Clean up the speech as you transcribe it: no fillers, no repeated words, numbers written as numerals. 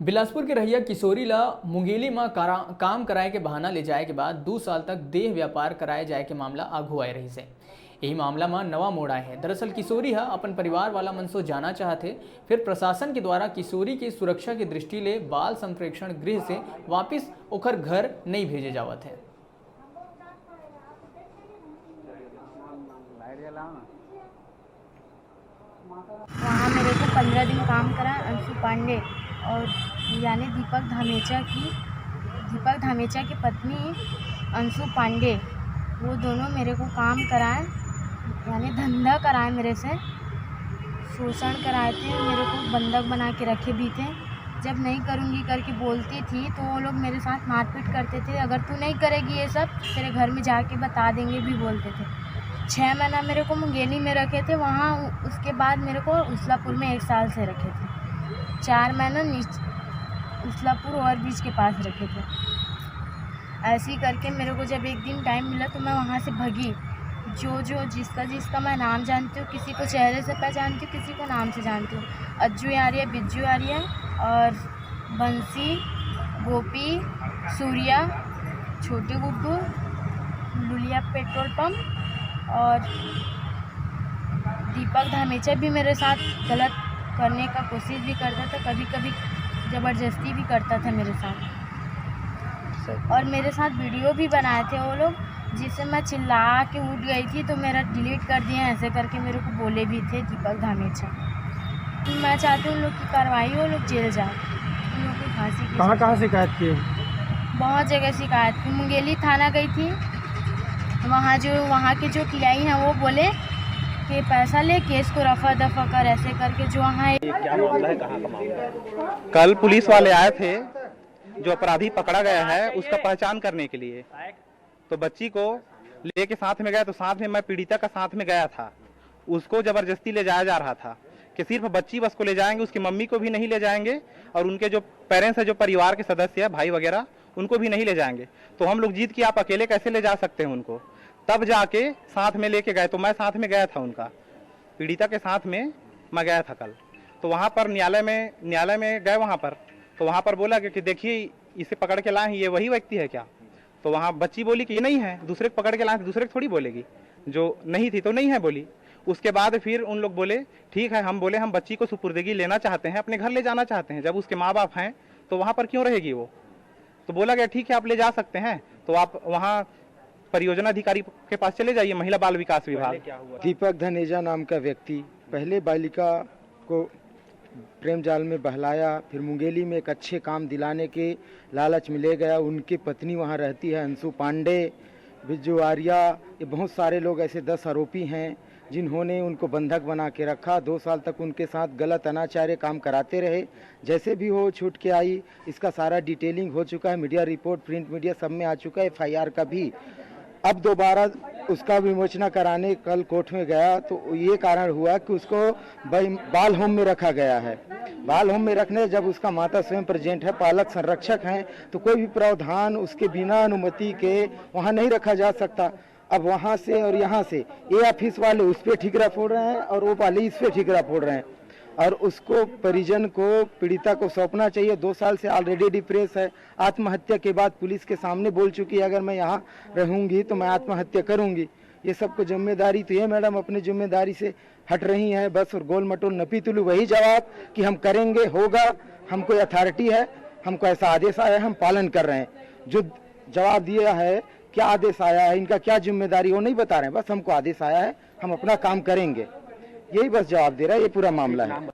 बिलासपुर के रहिया किशोरी ला मुंगेली में काम कराए के बहाना ले जाए के बाद 2 साल तक देह व्यापार कराए जाए के मामला आगू आए रही से। यही मामला में नवा मोड़ आए है। दरअसल किशोरी हा अपन परिवार वाला मन सो जाना चाहते, फिर प्रशासन के द्वारा किशोरी की सुरक्षा की दृष्टि ले बाल संप्रेक्षण गृह से वापिस ओखर घर नहीं भेजे जावत है। वहाँ मेरे को 15 दिन काम करा अंशु पांडे और यानी दीपक धामेचा की पत्नी अंशु पांडे, वो दोनों मेरे को काम कराए यानी धंधा कराए, मेरे से शोषण कराए थे, मेरे को बंधक बना के रखे भी थे। जब नहीं करूँगी करके बोलती थी तो वो लोग मेरे साथ मारपीट करते थे। अगर तू नहीं करेगी ये सब तेरे घर में जाके बता देंगे भी बोलते थे। 6 महीना मेरे को मुंगेली में रखे थे वहाँ, उसके बाद मेरे को उसलापुर में 1 साल से रखे थे। 4 महीना उसलापुर ओवरब्रिज के पास रखे थे। ऐसे ही करके मेरे को जब एक दिन टाइम मिला तो मैं वहाँ से भगी। जो जिसका मैं नाम जानती हूँ, किसी को चेहरे से पहचानती हूँ, किसी को नाम से जानती हूँ। अज्जू आर्या, बिज्जू आर्या और बंसी, गोपी, सूर्या, छोटे गुड्डू, लुलिया पेट्रोल पंप और दीपक धामेचा भी मेरे साथ गलत करने का कोशिश भी करता था, कभी कभी ज़बरदस्ती भी करता था मेरे साथ। और मेरे साथ वीडियो भी बनाए थे वो लोग, जिससे मैं चिल्ला के उठ गई थी तो मेरा डिलीट कर दिया, ऐसे करके मेरे को बोले भी थे दीपक धामेचा। मैं चाहती हूँ उन लोग की कार्रवाई हो, लोग जेल जाए, उन लोग की फांसी। कहाँ शिकायत की? बहुत जगह शिकायत की। मुंगेली थाना गई थी, वहाँ के जो टीआई हैं वो बोले कि पैसा ले केस को रफा दफा कर, ऐसे करके जो वहाँ। क्या मामला है, कहाँ का मामला है? कल पुलिस वाले आए थे, जो अपराधी पकड़ा गया है उसका पहचान करने के लिए। तो बच्ची को लेके साथ में गया, तो साथ में मैं पीड़िता का साथ में गया था। उसको जबरदस्ती ले जाया जा रहा था कि सिर्फ बच्ची बस को ले जाएंगे, उसकी मम्मी को भी नहीं ले जाएंगे और उनके जो पेरेंट्स है, जो परिवार के सदस्य है, भाई वगैरह, उनको भी नहीं ले जाएंगे। तो हम लोग जीत कि आप अकेले कैसे ले जा सकते हैं उनको, तब जाके साथ में लेके गए। तो मैं साथ में गया था, उनका पीड़िता के साथ में मैं गया था कल। तो वहाँ पर न्यायालय में गए वहाँ पर, तो वहाँ पर बोला कि देखिए इसे पकड़ के लाए हैं, ये वही व्यक्ति है क्या? तो वहाँ बच्ची बोली कि ये नहीं है, दूसरे को पकड़ के लाए, दूसरे को थोड़ी बोलेगी, जो नहीं थी तो नहीं है बोली। उसके बाद फिर उन लोग बोले ठीक है, हम बोले हम बच्ची को सुपुर्दगी लेना चाहते हैं, अपने घर ले जाना चाहते हैं। जब उसके माँ बाप हैं तो वहाँ पर क्यों रहेगी वो? तो बोला गया ठीक है आप ले जा सकते हैं, तो आप वहाँ परियोजना अधिकारी के पास चले जाइए, महिला बाल विकास विभाग। दीपक धनेजा नाम का व्यक्ति पहले बालिका को प्रेम जाल में बहलाया, फिर मुंगेली में एक अच्छे काम दिलाने के लालच में ले गया। उनकी पत्नी वहाँ रहती है अंशु पांडे, बिज्जू आर्या, ये बहुत सारे लोग ऐसे 10 आरोपी हैं जिन्होंने उनको बंधक बना के रखा। 2 साल तक उनके साथ गलत अनाचार्य काम कराते रहे। जैसे भी हो छूट के आई, इसका सारा डिटेलिंग हो चुका है, मीडिया रिपोर्ट, प्रिंट मीडिया सब में आ चुका है, FIR का भी। अब दोबारा उसका विमोचना कराने कल कोर्ट में गया तो ये कारण हुआ कि उसको बाल होम में रखा गया है। बाल होम में रखने जब उसका माता स्वयं प्रेजेंट है, पालक संरक्षक हैं, तो कोई भी प्रावधान उसके बिना अनुमति के वहाँ नहीं रखा जा सकता। अब वहाँ से और यहाँ से ये ऑफिस वाले उस पर ठिकरा फोड़ रहे हैं और वो वाले इस पर ठिकरा फोड़ रहे हैं, और उसको परिजन को, पीड़िता को सौंपना चाहिए। 2 साल से ऑलरेडी डिप्रेस है। आत्महत्या के बाद पुलिस के सामने बोल चुकी है अगर मैं यहाँ रहूँगी तो मैं आत्महत्या करूँगी। ये सबको जिम्मेदारी तो ये मैडम अपनी जिम्मेदारी से हट रही हैं बस, और गोल मटोल नपी तुलू वही जवाब कि हम करेंगे, होगा, हमको अथॉरिटी है, हमको ऐसा आदेश आया है, हम पालन कर रहे हैं। जो जवाब दिया है, क्या आदेश आया है, इनका क्या जिम्मेदारी, वो नहीं बता रहे हैं, बस हमको आदेश आया है, हम अपना काम करेंगे, यही बस जवाब दे रहा है। ये पूरा मामला है।